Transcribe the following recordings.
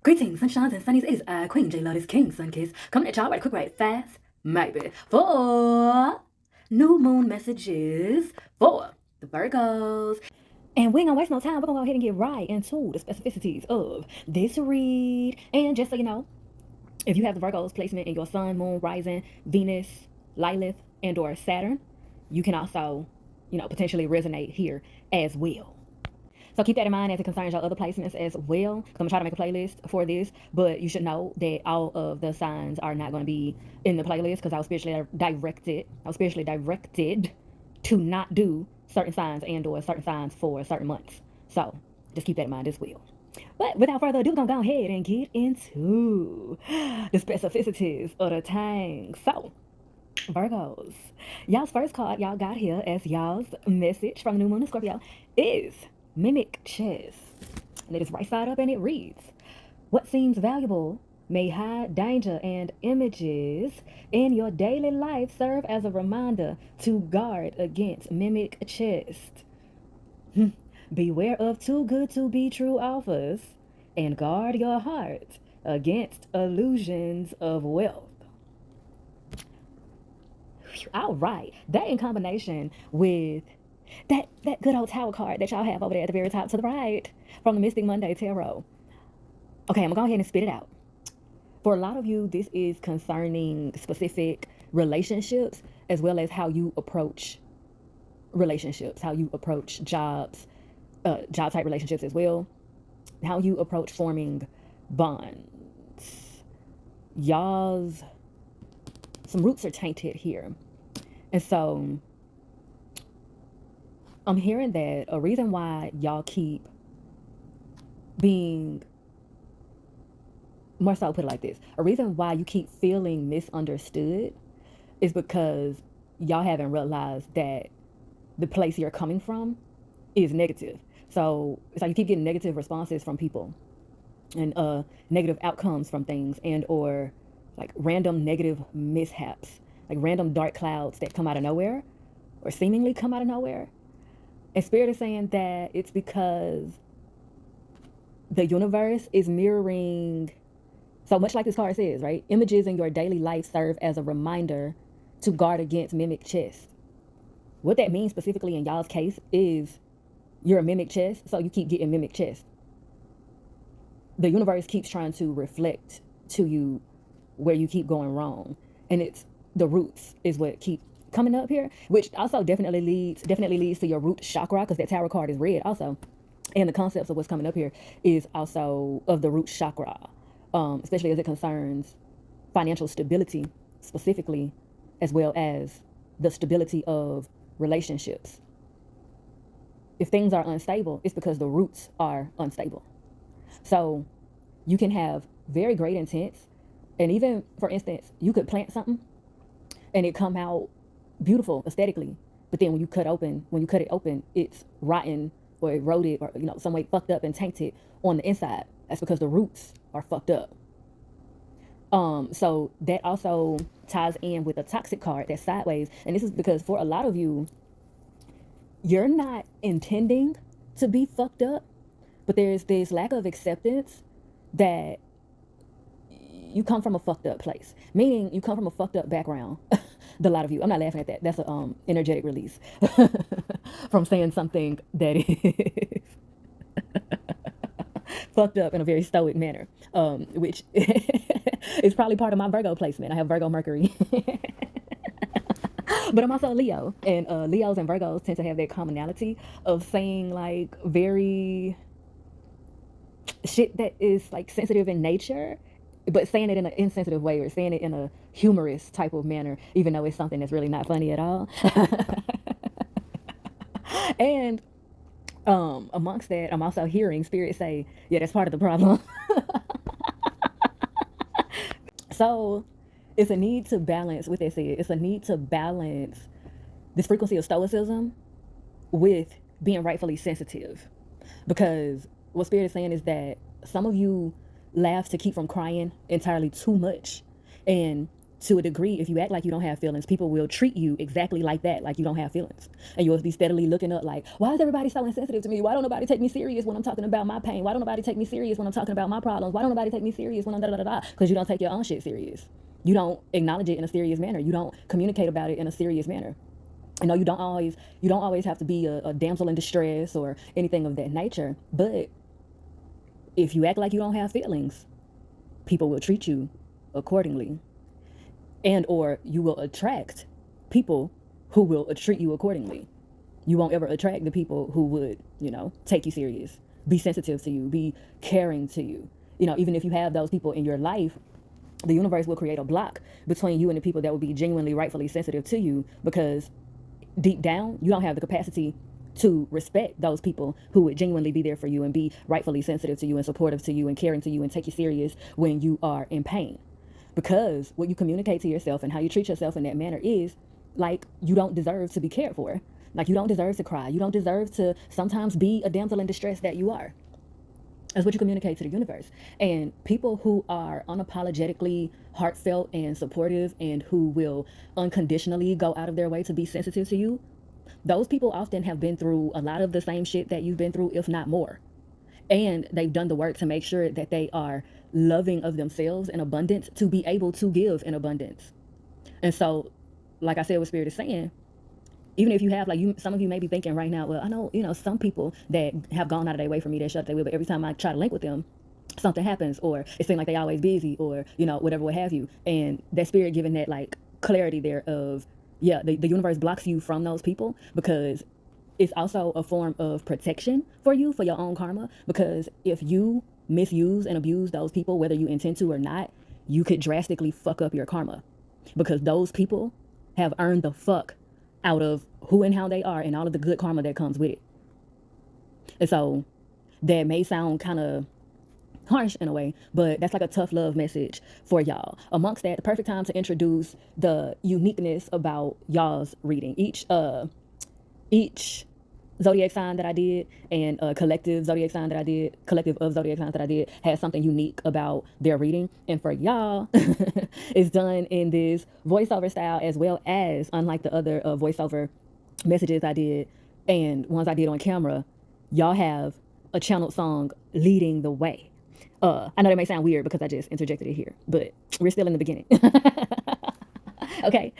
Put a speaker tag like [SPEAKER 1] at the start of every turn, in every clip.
[SPEAKER 1] Greetings, sunshines and sunnies. It is Queen J Lotus King Sun Kiss coming at y'all right quick, right fast, maybe for new moon messages for the Virgos. And we ain't gonna waste no time. We're gonna go ahead and get right into the specificities of this read. And just so you know, if you have the Virgos placement in your Sun, Moon, Rising, Venus, Lilith, and or Saturn, you can also, potentially resonate here as well. So keep that in mind as it concerns your other placements as well. I'm going to try to make a playlist for this, but you should know that all of the signs are not going to be in the playlist because I was spiritually directed to not do certain signs and or certain signs for certain months. So just keep that in mind as well. But without further ado, we're going to go ahead and get into the specificities of the tang. So, Virgos, y'all's first card y'all got here as y'all's message from the new moon in Scorpio is Mimic Chess. And it is right side up and it reads, what seems valuable may hide danger, and images in your daily life serve as a reminder to guard against mimic chess. Beware of too good to be true offers and guard your heart against illusions of wealth. All right, that in combination with that good old tower card that y'all have over there at the very top to the right from the Mystic Monday Tarot. Okay, I'm gonna go ahead and spit it out. For a lot of you, this is concerning specific relationships as well as how you approach relationships, how you approach jobs, job type relationships as well, how you approach forming bonds. Y'all's some roots are tainted here. And so I'm hearing that a reason why y'all keep being, more so put it like this, a reason why you keep feeling misunderstood is because y'all haven't realized that the place you're coming from is negative. So it's like you keep getting negative responses from people and negative outcomes from things and or like random negative mishaps, like random dark clouds that come out of nowhere or seemingly come out of nowhere. And Spirit is saying that it's because the universe is mirroring, so much like this card says, right? Images in your daily life serve as a reminder to guard against mimic chess. What that means specifically in y'all's case is you're a mimic chess, so you keep getting mimic chess. The universe keeps trying to reflect to you where you keep going wrong. And it's the roots is what keep coming up here, which also definitely leads to your root chakra, because that tarot card is red also. And the concepts of what's coming up here is also of the root chakra, especially as it concerns financial stability specifically, as well as the stability of relationships. If things are unstable, it's because the roots are unstable. So you can have very great intents. And even, for instance, you could plant something and it come out beautiful aesthetically. But then when you cut it open, it's rotten or eroded or, some way fucked up and tainted on the inside. That's because the roots are fucked up. So that also ties in with a toxic card that's sideways. And this is because for a lot of you, you're not intending to be fucked up, but there's this lack of acceptance that you come from a fucked up place, meaning you come from a fucked up background. The lot of you, I'm not laughing at that. That's an energetic release from saying something that is fucked up in a very stoic manner, which is probably part of my Virgo placement. I have Virgo Mercury. But I'm also a Leo, and Leos and Virgos tend to have that commonality of saying like very shit that is like sensitive in nature, but saying it in an insensitive way or saying it in a humorous type of manner, even though it's something that's really not funny at all. And amongst that, I'm also hearing Spirit say, yeah, that's part of the problem. So it's a need to balance, with that said, it's a need to balance this frequency of stoicism with being rightfully sensitive. Because what Spirit is saying is that some of you laugh to keep from crying entirely too much. And to a degree, if you act like you don't have feelings, people will treat you exactly like that, like you don't have feelings. And you'll be steadily looking up like, why is everybody so insensitive to me? Why don't nobody take me serious when I'm talking about my pain? Why don't nobody take me serious when I'm talking about my problems? Why don't nobody take me serious when I'm da da da da? Because you don't take your own shit serious. You don't acknowledge it in a serious manner. You don't communicate about it in a serious manner. You know, you don't always have to be a damsel in distress or anything of that nature. But if you act like you don't have feelings, people will treat you accordingly. And or you will attract people who will treat you accordingly. You won't ever attract the people who would, take you serious, be sensitive to you, be caring to you. Even if you have those people in your life, the universe will create a block between you and the people that will be genuinely, rightfully sensitive to you, because deep down, you don't have the capacity to respect those people who would genuinely be there for you and be rightfully sensitive to you and supportive to you and caring to you and take you serious when you are in pain. Because what you communicate to yourself and how you treat yourself in that manner is like you don't deserve to be cared for. Like you don't deserve to cry. You don't deserve to sometimes be a damsel in distress that you are. That's what you communicate to the universe. And people who are unapologetically heartfelt and supportive and who will unconditionally go out of their way to be sensitive to you, those people often have been through a lot of the same shit that you've been through, if not more. And they've done the work to make sure that they are loving of themselves in abundance to be able to give in abundance. And so, like I said, what Spirit is saying, even if you have, like, some of you may be thinking right now, well, I know, some people that have gone out of their way for me, that shut their way, but every time I try to link with them, something happens, or it seems like they always busy, or, whatever, what have you. And that Spirit giving that, like, clarity there of, yeah, the universe blocks you from those people because it's also a form of protection for you, for your own karma. Because if you misuse and abuse those people, whether you intend to or not, you could drastically fuck up your karma. Because those people have earned the fuck out of who and how they are and all of the good karma that comes with it. And so that may sound kind of harsh in a way, but that's like a tough love message for y'all. Amongst that, the perfect time to introduce the uniqueness about y'all's reading. Each zodiac sign that I did and collective of zodiac signs that I did has something unique about their reading. And for y'all, it's done in this voiceover style, as well as, unlike the other voiceover messages I did and ones I did on camera, y'all have a channeled song leading the way. I know that may sound weird because I just interjected it here, but we're still in the beginning. Okay,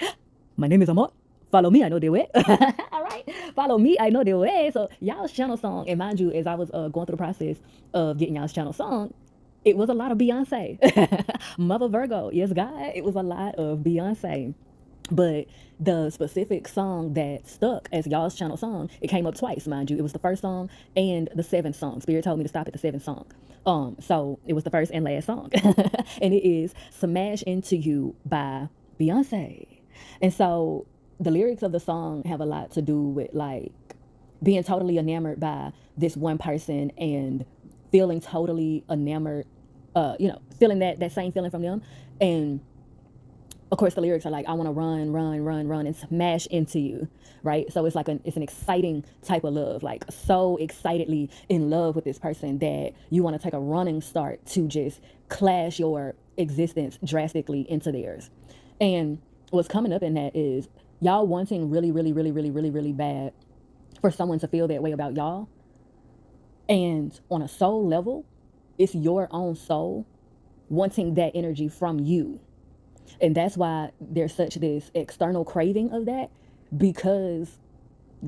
[SPEAKER 1] my name is Amor. Follow me, I know the way. All right, follow me, I know the way. So y'all's channel song, and mind you, as I was going through the process of getting y'all's channel song, it was a lot of Beyonce. Mother Virgo, yes, God, it was a lot of Beyonce. But the specific song that stuck as y'all's channel song, it came up twice, mind you. It was the first song and the seventh song. Spirit told me to stop at the seventh song. So it was the first and last song. And it is Smash Into You by Beyonce. And so the lyrics of the song have a lot to do with like being totally enamored by this one person and feeling totally enamored, feeling that same feeling from them. And of course, the lyrics are like, I want to run, and smash into you, right? So it's like it's an exciting type of love, like so excitedly in love with this person that you want to take a running start to just clash your existence drastically into theirs. And what's coming up in that is y'all wanting really, really, really, really, really, really bad for someone to feel that way about y'all. And on a soul level, it's your own soul wanting that energy from you. And that's why there's such this external craving of that, because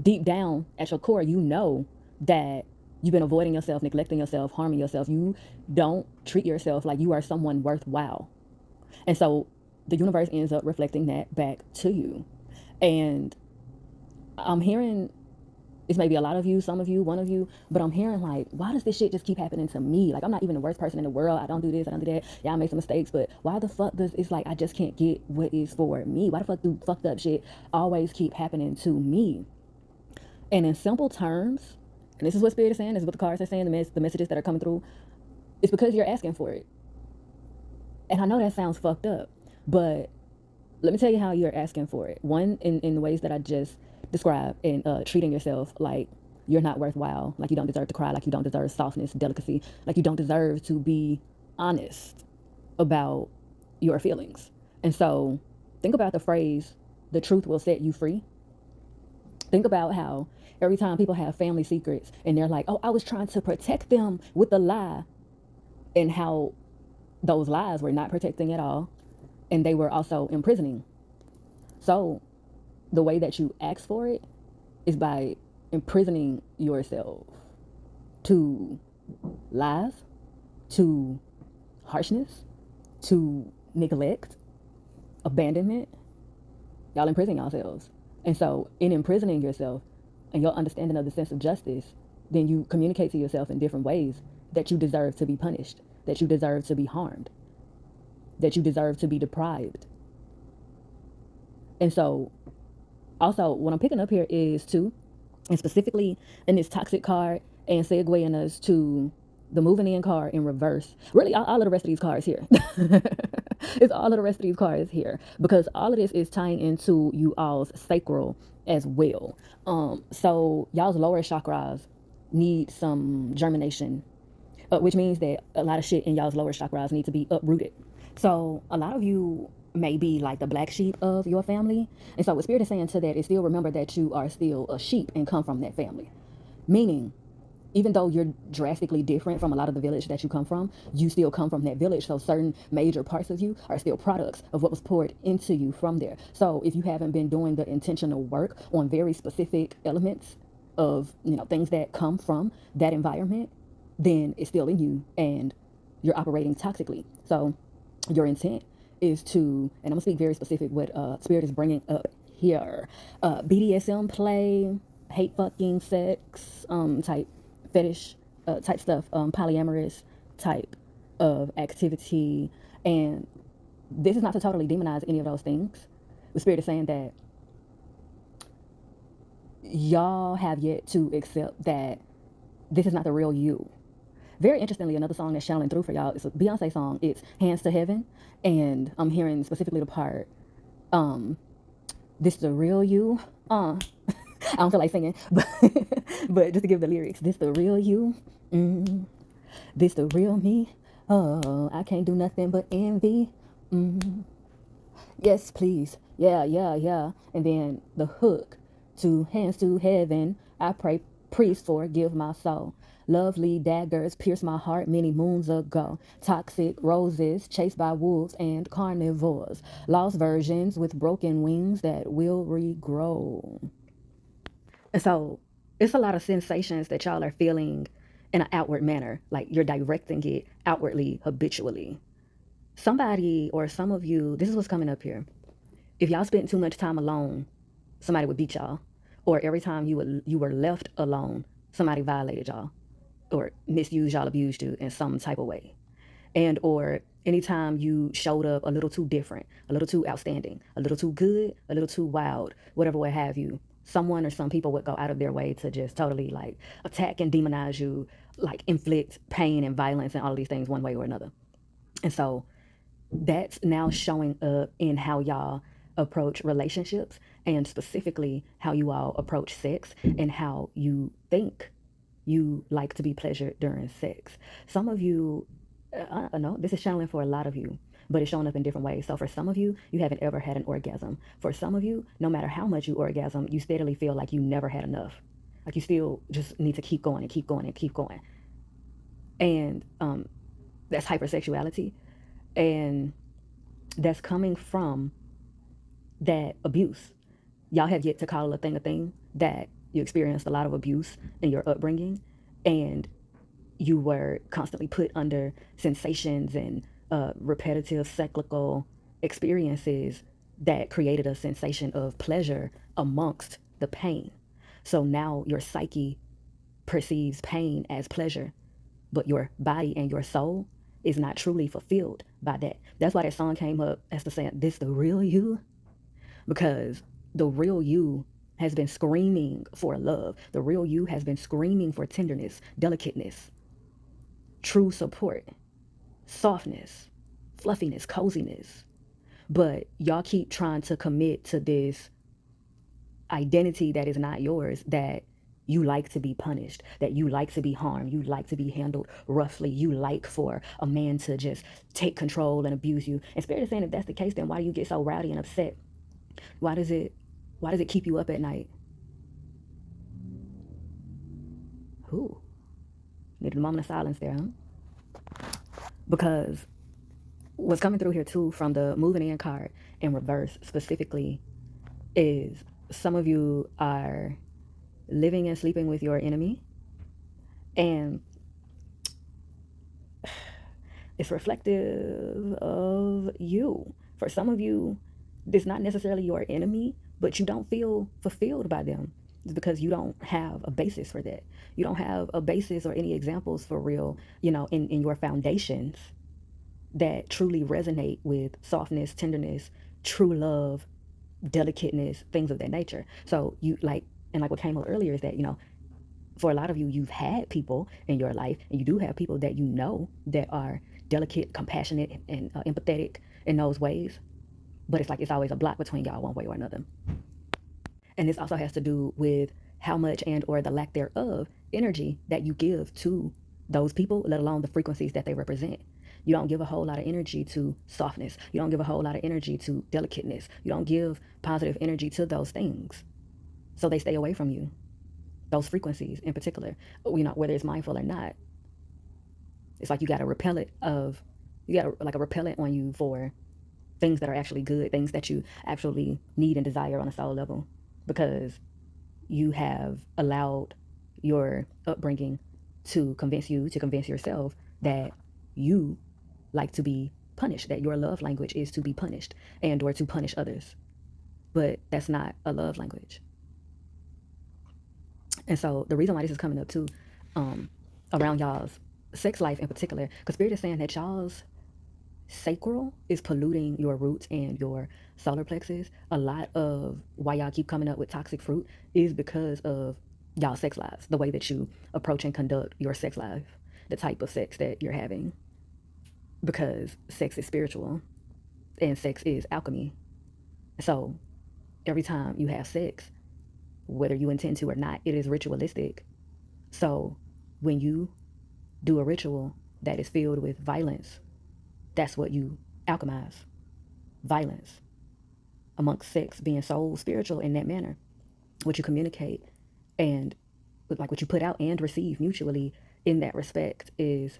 [SPEAKER 1] deep down at your core, you know that you've been avoiding yourself, neglecting yourself, harming yourself. You don't treat yourself like you are someone worthwhile. And so the universe ends up reflecting that back to you. And I'm hearing, it's maybe a lot of you, some of you, one of you, but I'm hearing like, why does this shit just keep happening to me? Like, I'm not even the worst person in the world. I don't do this, I don't do that. Yeah, I make some mistakes, but why the fuck does it's like I just can't get what is for me? Why the fuck do fucked up shit always keep happening to me? And in simple terms, and this is what Spirit is saying, this is what the cards are saying, the messages that are coming through, it's because you're asking for it. And I know that sounds fucked up, but let me tell you how you're asking for it. One, in the ways that I just described, in treating yourself like you're not worthwhile, like you don't deserve to cry, like you don't deserve softness, delicacy, like you don't deserve to be honest about your feelings, And so think about the phrase, the truth will set you free. Think about how every time people have family secrets and they're like, oh, I was trying to protect them with a lie, and how those lies were not protecting at all, and they were also imprisoning. So the way that you ask for it is by imprisoning yourself to lies, to harshness, to neglect, abandonment. Y'all imprison yourselves. And so, in imprisoning yourself and your understanding of the sense of justice, then you communicate to yourself in different ways that you deserve to be punished, that you deserve to be harmed, that you deserve to be deprived. And so, also, what I'm picking up here is too, and specifically in this toxic card and segueing us to the moving in card in reverse. Really, all of the rest of these cards here. It's all of the rest of these cards here because all of this is tying into you all's sacral as well. So y'all's lower chakras need some germination, which means that a lot of shit in y'all's lower chakras need to be uprooted. So a lot of you may be like the black sheep of your family. And so what Spirit is saying to that is still remember that you are still a sheep and come from that family. Meaning, even though you're drastically different from a lot of the village that you come from, you still come from that village. So certain major parts of you are still products of what was poured into you from there. So if you haven't been doing the intentional work on very specific elements of, things that come from that environment, then it's still in you and you're operating toxically. So your intent is to, and I'm gonna speak very specific what Spirit is bringing up here. BDSM play, hate fucking sex type fetish type stuff, polyamorous type of activity. And this is not to totally demonize any of those things. The Spirit is saying that y'all have yet to accept that this is not the real you. Very interestingly, another song that's channeling through for y'all is a Beyonce song. It's Hands to Heaven. And I'm hearing specifically the part, this the real you. I don't feel like singing, but just to give the lyrics, this the real you. Mm, this the real me. Oh, I can't do nothing but envy. Mm, yes, please. Yeah, yeah, yeah. And then the hook, to hands to heaven. I pray, priest, forgive my soul. Lovely daggers pierce my heart many moons ago. Toxic roses chased by wolves and carnivores. Lost virgins with broken wings that will regrow. And so it's a lot of sensations that y'all are feeling in an outward manner, like you're directing it outwardly, habitually. Somebody or some of you, this is what's coming up here. If y'all spent too much time alone, somebody would beat y'all. Or every time you were left alone, somebody violated y'all or misused y'all, abused you in some type of way. And or anytime you showed up a little too different, a little too outstanding, a little too good, a little too wild, whatever what have you, someone or some people would go out of their way to just totally like attack and demonize you, like inflict pain and violence and all of these things one way or another. And so that's now showing up in how y'all approach relationships and specifically how you all approach sex and how you think you like to be pleasured during sex. Some of you, I don't know, this is channeling for a lot of you, but it's showing up in different ways. So for some of you, you haven't ever had an orgasm. For some of you, no matter how much you orgasm, you steadily feel like you never had enough. Like you still just need to keep going and keep going and keep going. And that's hypersexuality. And that's coming from that abuse. Y'all have yet to call a thing that you experienced a lot of abuse in your upbringing and you were constantly put under sensations and repetitive cyclical experiences that created a sensation of pleasure amongst the pain. So now your psyche perceives pain as pleasure, but your body and your soul is not truly fulfilled by that. That's why that song came up as the saying, this the real you, because the real you has been screaming for love. The real you has been screaming for tenderness, delicateness, true support, softness, fluffiness, coziness. But y'all keep trying to commit to this identity that is not yours, that you like to be punished, that you like to be harmed, you like to be handled roughly, you like for a man to just take control and abuse you. And Spirit is saying if that's the case, then why do you get so rowdy and upset? Why does it keep you up at night? Who? Needed a moment of silence there, huh? Because what's coming through here too from the moving in card in reverse specifically is some of you are living and sleeping with your enemy, and it's reflective of you. For some of you, it's not necessarily your enemy, but you don't feel fulfilled by them. It's because you don't have a basis for that. You don't have a basis or any examples for real, in your foundations that truly resonate with softness, tenderness, true love, delicateness, things of that nature. So you like what came up earlier is that, for a lot of you, you've had people in your life, and you do have people that that are delicate, compassionate, and empathetic in those ways. But it's like it's always a block between y'all one way or another. And this also has to do with how much and or the lack thereof energy that you give to those people, let alone the frequencies that they represent. You don't give a whole lot of energy to softness. You don't give a whole lot of energy to delicateness. You don't give positive energy to those things. So they stay away from you. Those frequencies in particular, whether it's mindful or not. It's like you got a repellent on you for things that are actually good, things that you actually need and desire on a soul level, because you have allowed your upbringing to convince yourself that you like to be punished, that your love language is to be punished and or to punish others. But that's not a love language. And so the reason why this is coming up too, around y'all's sex life in particular, because Spirit is saying that y'all's sacral is polluting your roots and your solar plexus. A lot of why y'all keep coming up with toxic fruit is because of y'all sex lives, the way that you approach and conduct your sex life, the type of sex that you're having. Because sex is spiritual and sex is alchemy. So every time you have sex, whether you intend to or not, it is ritualistic. So when you do a ritual that is filled with violence, that's what you alchemize. Violence. Amongst sex being so spiritual in that manner, what you communicate and like what you put out and receive mutually in that respect is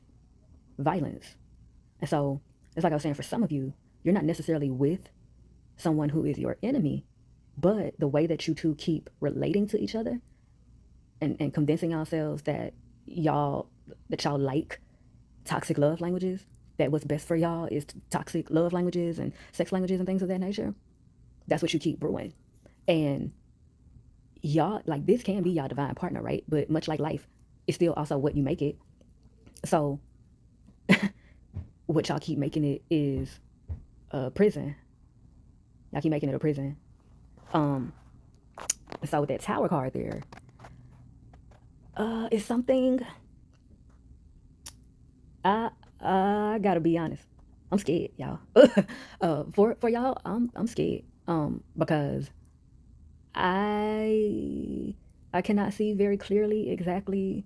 [SPEAKER 1] violence. And so it's like I was saying, for some of you, you're not necessarily with someone who is your enemy, but the way that you two keep relating to each other and convincing yourselves that y'all like toxic love languages, that what's best for y'all is toxic love languages and sex languages and things of that nature. That's what you keep brewing. And y'all, like, this can be y'all divine partner, right? But much like life, it's still also what you make it. So what y'all keep making it is a prison. Y'all keep making it a prison. So with that Tower card there, it's something I gotta be honest. I'm scared, y'all. For y'all, I'm scared. Because I cannot see very clearly exactly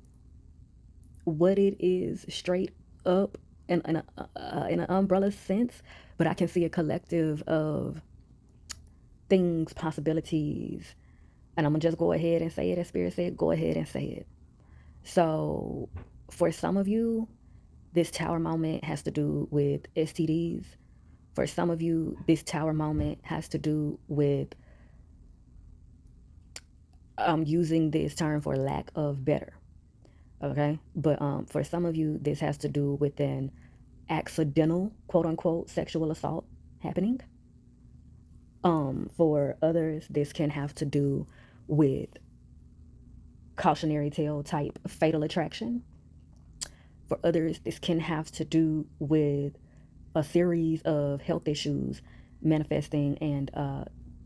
[SPEAKER 1] what it is straight up in an umbrella sense, but I can see a collective of things, possibilities, and I'm gonna just go ahead and say it as Spirit said. Go ahead and say it. So for some of you, this Tower moment has to do with STDs. For some of you, this Tower moment has to do with using this term for lack of better. Okay? But for some of you, this has to do with an accidental, quote unquote, sexual assault happening. For others, this can have to do with cautionary tale type fatal attraction. For others, this can have to do with a series of health issues manifesting and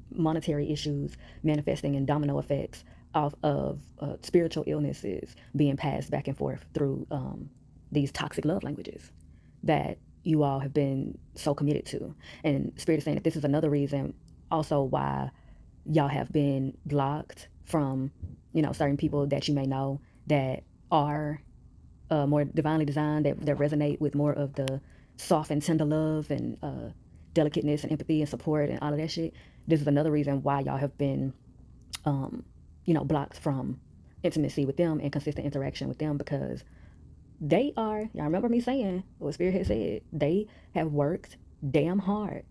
[SPEAKER 1] monetary issues manifesting in domino effects of spiritual illnesses being passed back and forth through these toxic love languages that you all have been so committed to. And Spirit is saying that this is another reason also why y'all have been blocked from certain people that you may know that are more divinely designed, that resonate with more of the soft and tender love and delicateness and empathy and support and all of that shit. This is another reason why y'all have been, blocked from intimacy with them and consistent interaction with them, because y'all remember me saying what Spirit had said, they have worked damn hard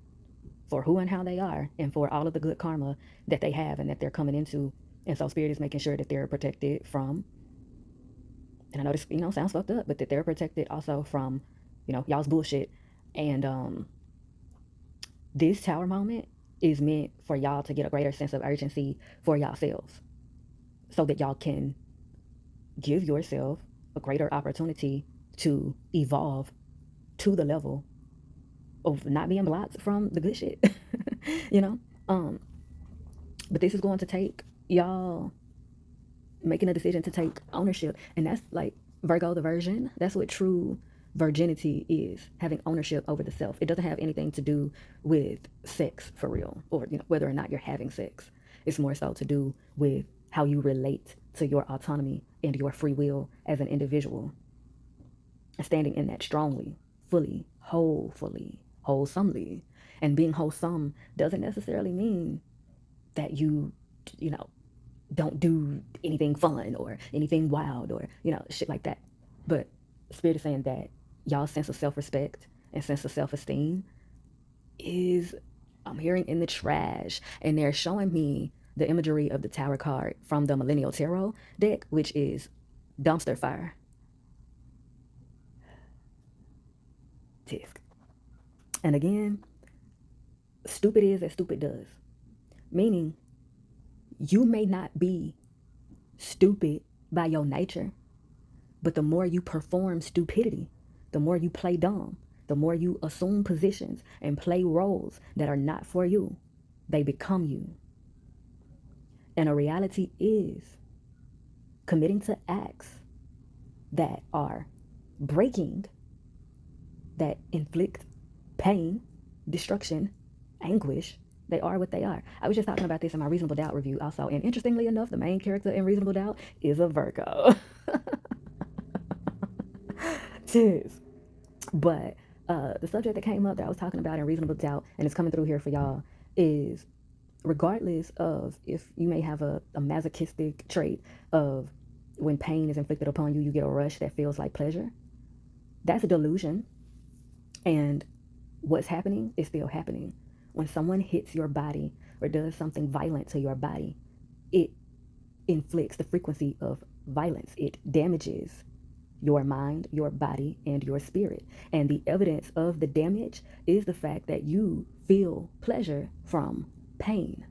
[SPEAKER 1] for who and how they are and for all of the good karma that they have and that they're coming into. And so Spirit is making sure that they're protected from, and I know this, sounds fucked up, but that they're protected also from, y'all's bullshit. And this tower moment is meant for y'all to get a greater sense of urgency for yourselves so that y'all can give yourself a greater opportunity to evolve to the level of not being blocked from the good shit. you know? But this is going to take y'all making a decision to take ownership. And that's like Virgo the virgin. That's what true virginity is, having ownership over the self. It doesn't have anything to do with sex for real, or whether or not you're having sex. It's more so to do with how you relate to your autonomy and your free will as an individual. Standing in that strongly, fully, wholesomely. And being wholesome doesn't necessarily mean that you don't do anything fun or anything wild or, shit like that. But Spirit is saying that y'all's sense of self-respect and sense of self-esteem is, I'm hearing, in the trash. And they're showing me the imagery of the Tower card from the Millennial Tarot deck, which is dumpster fire. Tisk. And again, stupid is as stupid does. Meaning, you may not be stupid by your nature, but the more you perform stupidity, the more you play dumb, the more you assume positions and play roles that are not for you, they become you. And a reality is committing to acts that are breaking, that inflict pain, destruction, anguish. They are what they are. I was just talking about this in my Reasonable Doubt review also. And interestingly enough, the main character in Reasonable Doubt is a Virgo. Cheers. But the subject that came up that I was talking about in Reasonable Doubt, and it's coming through here for y'all, is regardless of if you may have a masochistic trait of when pain is inflicted upon you, you get a rush that feels like pleasure. That's a delusion. And what's happening is still happening. When someone hits your body or does something violent to your body, it inflicts the frequency of violence. It damages your mind, your body, and your spirit. And the evidence of the damage is the fact that you feel pleasure from pain.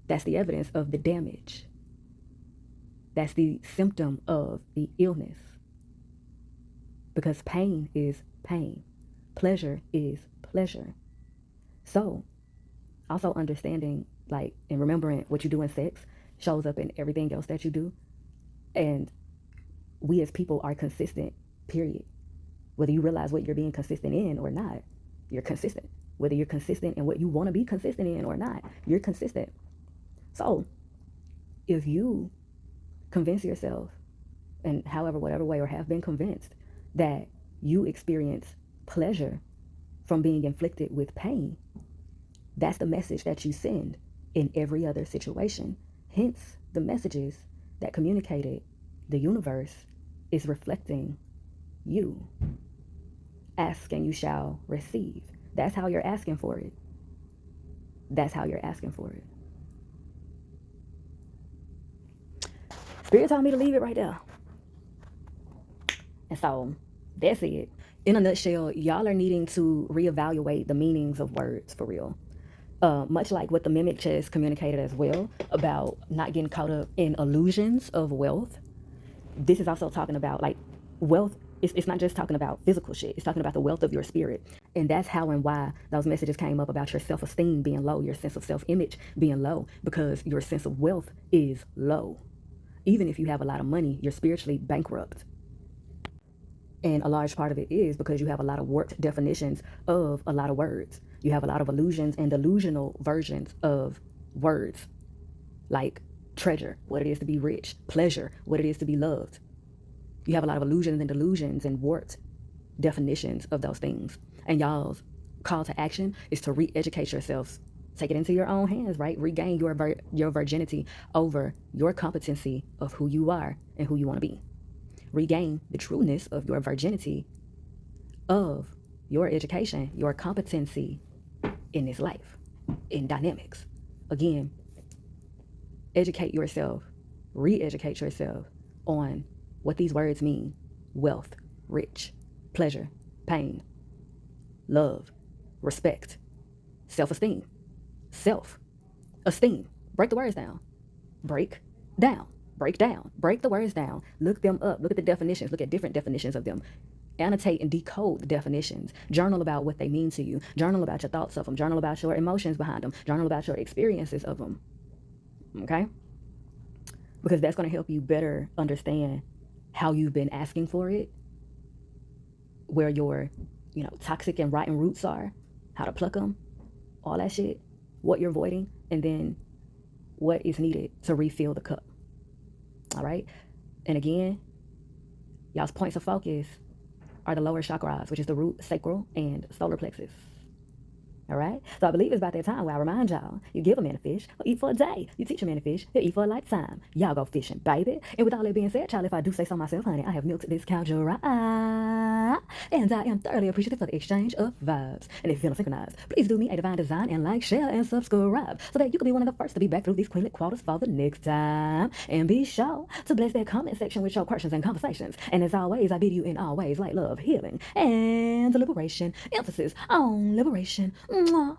[SPEAKER 1] That's the evidence of the damage. That's the symptom of the illness. Because pain is pain. Pleasure is pleasure. So, also understanding, and remembering what you do in sex shows up in everything else that you do. And we as people are consistent, period. Whether you realize what you're being consistent in or not, you're consistent. Whether you're consistent in what you want to be consistent in or not, you're consistent. So, if you convince yourself, and whatever way, or have been convinced, that you experience pleasure from being inflicted with pain, that's the message that you send in every other situation. Hence, the messages that communicated the universe is reflecting you. Ask and you shall receive. That's how you're asking for it. That's how you're asking for it. Spirit told me to leave it right there. And so, that's it. In a nutshell, y'all are needing to reevaluate the meanings of words for real. Much like what the mimic just communicated as well about not getting caught up in illusions of wealth. This is also talking about wealth. It's not just talking about physical shit. It's talking about the wealth of your spirit. And that's how and why those messages came up about your self-esteem being low, your sense of self-image being low, because your sense of wealth is low. Even if you have a lot of money, you're spiritually bankrupt. And a large part of it is because you have a lot of warped definitions of a lot of words. You have a lot of illusions and delusional versions of words. Like treasure, what it is to be rich, pleasure, what it is to be loved. You have a lot of illusions and delusions and warped definitions of those things. And y'all's call to action is to re-educate yourselves. Take it into your own hands, right? Regain your virginity over your competency of who you are and who you want to be. Regain the trueness of your virginity of your education, your competency in this life, in dynamics. Again, educate yourself, re-educate yourself on what these words mean: wealth, rich, pleasure, pain, love, respect, self-esteem, self-esteem. Break the words down. Break down. Break down. Break the words down. Look them up. Look at the definitions. Look at different definitions of them. Annotate and decode the definitions. Journal about what they mean to you. Journal about your thoughts of them. Journal about your emotions behind them. Journal about your experiences of them. Okay? Because that's going to help you better understand how you've been asking for it, where your, toxic and rotten roots are, how to pluck them, all that shit, what you're avoiding, and then what is needed to refill the cup. All right? And again, y'all's points of focus are the lower chakras, which is the root, sacral, and solar plexus. All right? So I believe it's about that time where I remind y'all, you give a man a fish, he'll eat for a day. You teach a man a fish, he'll eat for a lifetime. Y'all go fishing, baby. And with all that being said, child, if I do say so myself, honey, I have milked this cow dry. And I am thoroughly appreciative for the exchange of vibes. And if you feel synchronized, please do me a divine design and like, share, and subscribe so that you can be one of the first to be back through these queenly quarters for the next time. And be sure to bless that comment section with your questions and conversations. And as always, I bid you in all ways light, love, healing, and liberation. Emphasis on liberation. Mwah.